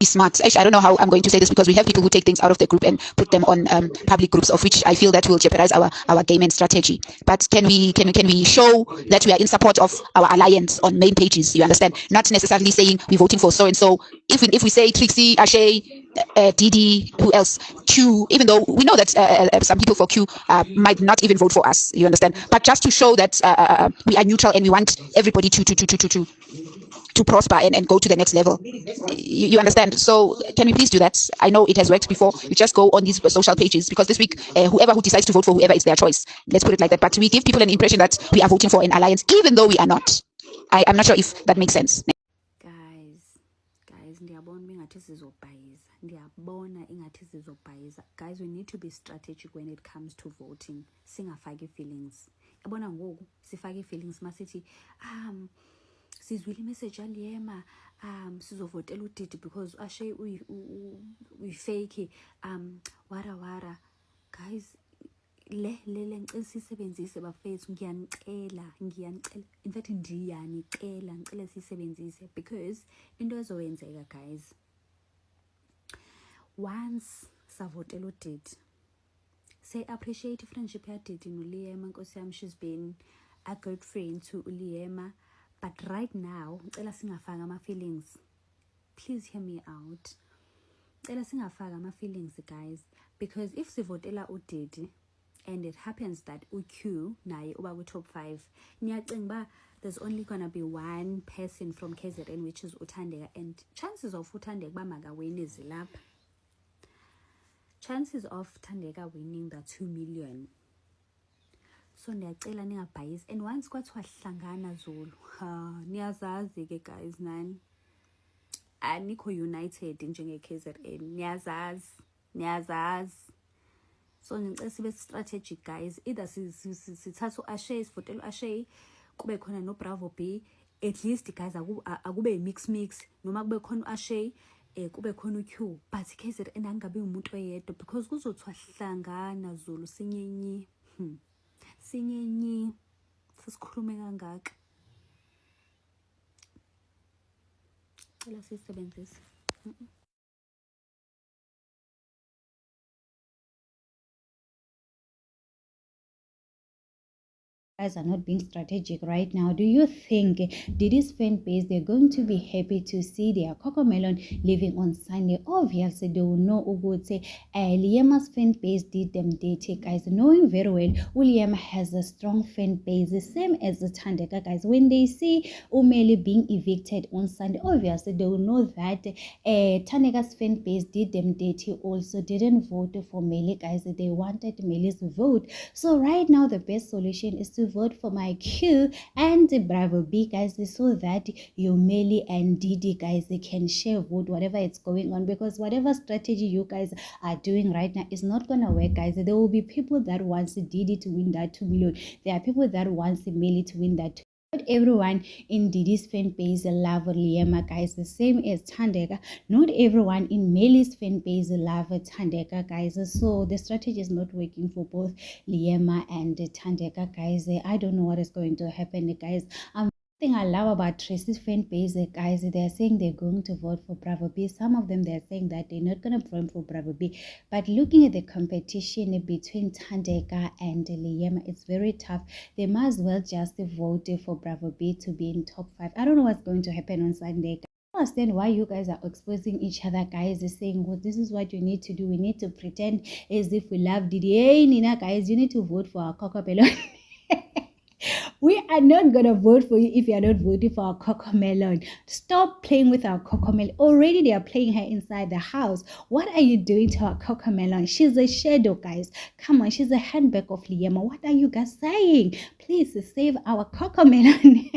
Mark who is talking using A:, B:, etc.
A: smart. Actually, I don't know how I'm going to say this because we have people who take things out of the group and put them on public groups, of which I feel that will jeopardize our game and strategy. But can we show that we are in support of our alliance on main pages? You understand? Not necessarily saying we're voting for so and so. If we say Trixie, Ashay, Didi, who else? Q, even though we know that some people for Q might not even vote for us, you understand? But just to show that we are neutral and we want everybody to prosper and go to the next level. You understand? So can we please do that? I know it has worked before. You just go on these social pages because this week, whoever who decides to vote for whoever, it's their choice. Let's put it like that. But we give people an impression that we are voting for an alliance, even though we are not. I'm not sure if that makes sense.
B: Guys, ndiyabona ingathi sizobhayiza. Ndiyabona ingathi sizobhayiza. Guys, we need to be strategic when it comes to voting. Singafaki feelings. Yabona ngoku sifake feelings masithi sizwile imessage aliyema sizovotela uDidi because Ashay uyifake wara. Guys, le ngicela sisebenzise bafethu, ngiyanicela in fact ngicela sisebenzise because into ezoyenzeka guys, once savotela uDidi, say appreciate friendship yaDidi noLiyema. Nkosi yami, she's been a good friend to uLiyema, but right now ngicela singafaka ama feelings. Please hear me out. Ngicela singafaka ama feelings guys, because if sivotela uDidi and it happens that uQ naye uba ku top 5, ngiyacinga ba there's only gonna be one person from KZN, which is uThandeka, and chances of uThandeka ba makawini zilapha. Chances of Thandeka winning the 2 million. So ndiyacela ningabhayisi, and once kwathiwa hlangana Zulu, niyazazi ke guys, nani anikho united njenge KZN, niyazazi. So ngicela sibe strategic guys, either sithatha uAshay, sivotela uAshay, kube khona no Bravo B, at least guys akube mix noma kube khona uAshay kube khona uQ, but KZN angabe umuntu oyedwa because kuzothiwa hlangana Zulu sinyenyi sisikhulume kangaka. Cela sisebenzise.
C: Guys are not being strategic right now. Do you think Didi's fan base, they're going to be happy to see their CoComelon living on Sunday? Obviously, they will know Ugote. Liyema's fan base did them dirty, guys. Knowing very well, Liyema has a strong fan base, the same as the Thandeka, guys. When they see Umeli being evicted on Sunday, obviously, they will know that Thandeka's fan base did them dirty, also didn't vote for Meli, guys. They wanted Meli's vote. So right now, the best solution is to vote for my Q and Bravo B, guys, so that Yomeli and Didi, guys, they can share vote whatever it's going on, because whatever strategy you guys are doing right now is not gonna work, guys. There will be people that wants Didi to win that 2 million. There are people that wants Meli to win that 2. Not everyone in Didi's fan base love Liyema, guys, the same as Thandeka. Not everyone in Meli's fan base love Thandeka, guys. So the strategy is not working for both Liyema and Thandeka, guys. I don't know what is going to happen, guys. Thing I love about Tracy's fan base, guys, they're saying they're going to vote for Bravo B. Some of them, they're saying that they're not going to vote for Bravo B. But looking at the competition between Thandeka and Liyema, it's very tough. They might as well just vote for Bravo B to be in top 5. I don't know what's going to happen on Sunday. I understand why you guys are exposing each other, guys, saying, well, this is what you need to do. We need to pretend as if we love Didi. Hey, Nina, guys, you need to vote for our CoComelon. We are not going to vote for you if you are not voting for our CoComelon. Stop playing with our CoComelon. Already they are playing her inside the house. What are you doing to our CoComelon? She's a shadow, guys. Come on, she's a handbag of Liyema. What are you guys saying? Please save our CoComelon.